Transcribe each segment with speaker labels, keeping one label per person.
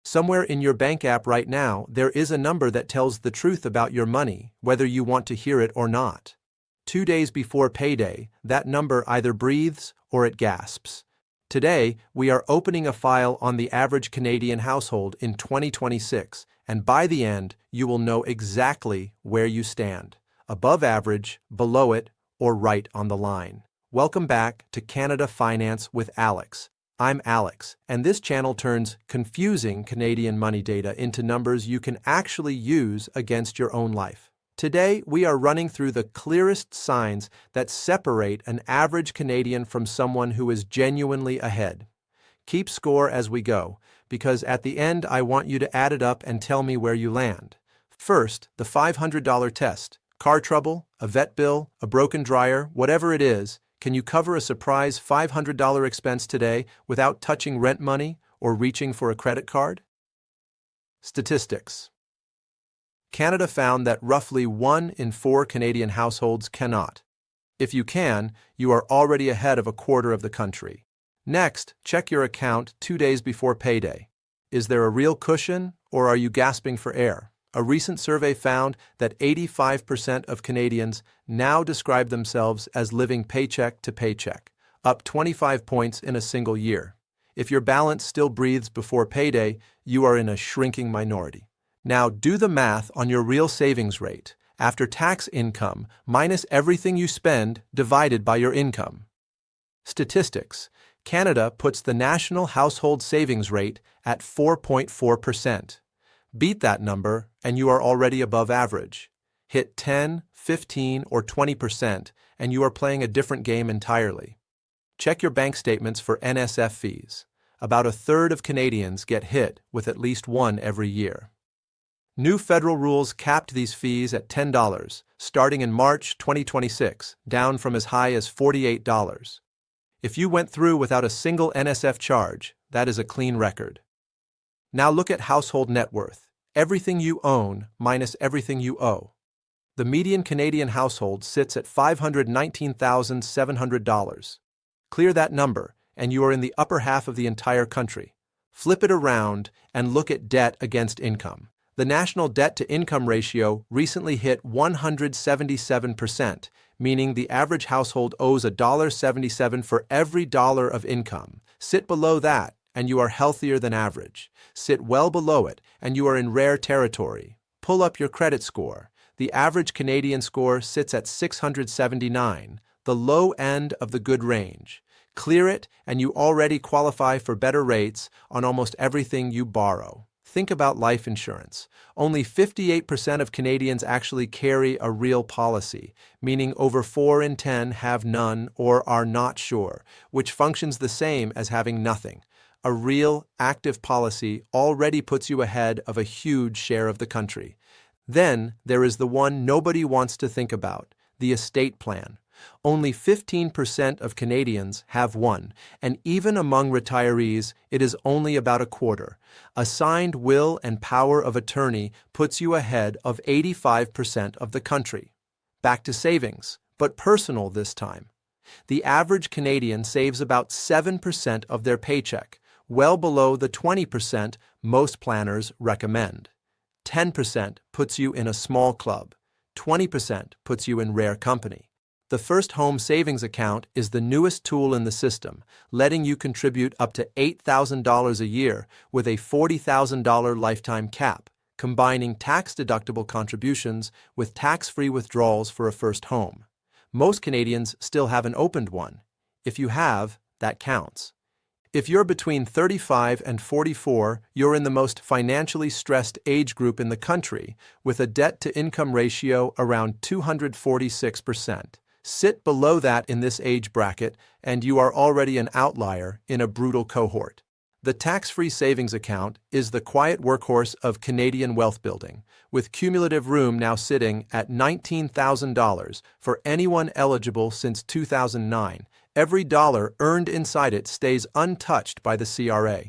Speaker 1: Somewhere in your bank app right now, there is a number that tells the truth about your money, whether you want to hear it or not. 2 days before payday, that number either breathes or it gasps. Today, we are opening a file on the average Canadian household in 2026, and by the end, you will know exactly where you stand: above average, below it, or right on the line. Welcome back to Canada Finance with Alex. I'm Alex, and this channel turns confusing Canadian money data into numbers you can actually use against your own life. Today, we are running through the clearest signs that separate an average Canadian from someone who is genuinely ahead. Keep score as we go, because at the end I want you to add it up and tell me where you land. First, the $500 test. Car trouble, a vet bill, a broken dryer, whatever it is, can you cover a surprise $500 expense today without touching rent money or reaching for a credit card? Statistics. Canada found that roughly 1 in 4 Canadian households cannot. If you can, you are already ahead of a quarter of the country. Next, check your account 2 days before payday. Is there a real cushion, or are you gasping for air? A recent survey found that 85% of Canadians now describe themselves as living paycheck to paycheck, up 25 points in a single year. If your balance still breathes before payday, you are in a shrinking minority. Now do the math on your real savings rate, after tax income minus everything you spend divided by your income. Statistics. Canada puts the national household savings rate at 4.4%. Beat that number, and you are already above average. Hit 10, 15, or 20%, and you are playing a different game entirely. Check your bank statements for NSF fees. About a third of Canadians get hit with at least one every year. New federal rules capped these fees at $10, starting in March 2026, down from as high as $48. If you went through without a single NSF charge, that is a clean record. Now look at household net worth, everything you own minus everything you owe. The median Canadian household sits at $519,700. Clear that number, and you are in the upper half of the entire country. Flip it around and look at debt against income. The national debt-to-income ratio recently hit 177%, meaning the average household owes $1.77 for every dollar of income. Sit below that, and you are healthier than average. Sit well below it, and you are in rare territory. Pull up your credit score. The average Canadian score sits at 679, the low end of the good range. Clear it, and you already qualify for better rates on almost everything you borrow. Think about life insurance. Only 58% of Canadians actually carry a real policy, meaning over 4 in 10 have none or are not sure, which functions the same as having nothing. A real, active policy already puts you ahead of a huge share of the country. Then there is the one nobody wants to think about, the estate plan. Only 15% of Canadians have one, and even among retirees, it is only about a quarter. A signed will and power of attorney puts you ahead of 85% of the country. Back to savings, but personal this time. The average Canadian saves about 7% of their paycheck, well below the 20% most planners recommend. 10% puts you in a small club. 20% puts you in rare company. The First Home Savings Account is the newest tool in the system, letting you contribute up to $8,000 a year with a $40,000 lifetime cap, combining tax-deductible contributions with tax-free withdrawals for a first home. Most Canadians still haven't opened one. If you have, that counts. If you're between 35 and 44, you're in the most financially stressed age group in the country, with a debt-to-income ratio around 246%. Sit below that in this age bracket, and you are already an outlier in a brutal cohort. The tax-free savings account is the quiet workhorse of Canadian wealth building, with cumulative room now sitting at $19,000 for anyone eligible since 2009. Every dollar earned inside it stays untouched by the CRA.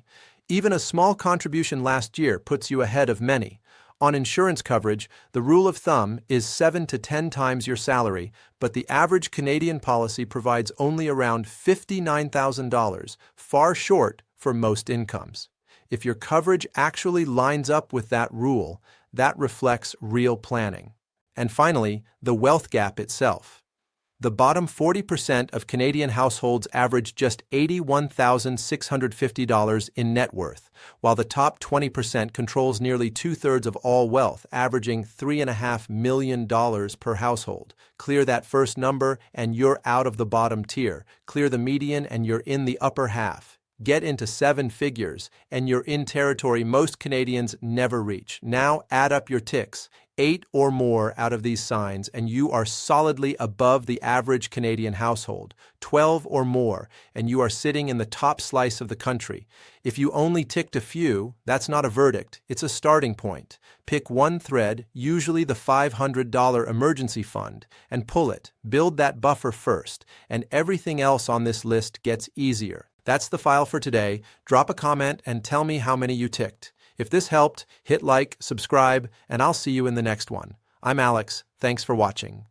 Speaker 1: Even a small contribution last year puts you ahead of many. On insurance coverage, the rule of thumb is 7 to 10 times your salary, but the average Canadian policy provides only around $59,000, far short for most incomes. If your coverage actually lines up with that rule, that reflects real planning. And finally, the wealth gap itself. The bottom 40% of Canadian households average just $81,650 in net worth, while the top 20% controls nearly two-thirds of all wealth, averaging $3.5 million per household. Clear that first number and you're out of the bottom tier. Clear the median and you're in the upper half. Get into seven figures, and you're in territory most Canadians never reach. Now add up your ticks. 8 or more out of these signs, and you are solidly above the average Canadian household. 12 or more, and you are sitting in the top slice of the country. If you only ticked a few, that's not a verdict, it's a starting point. Pick one thread, usually the $500 emergency fund, and pull it. Build that buffer first, and everything else on this list gets easier. That's the file for today. Drop a comment and tell me how many you ticked. If this helped, hit like, subscribe, and I'll see you in the next one. I'm Alex. Thanks for watching.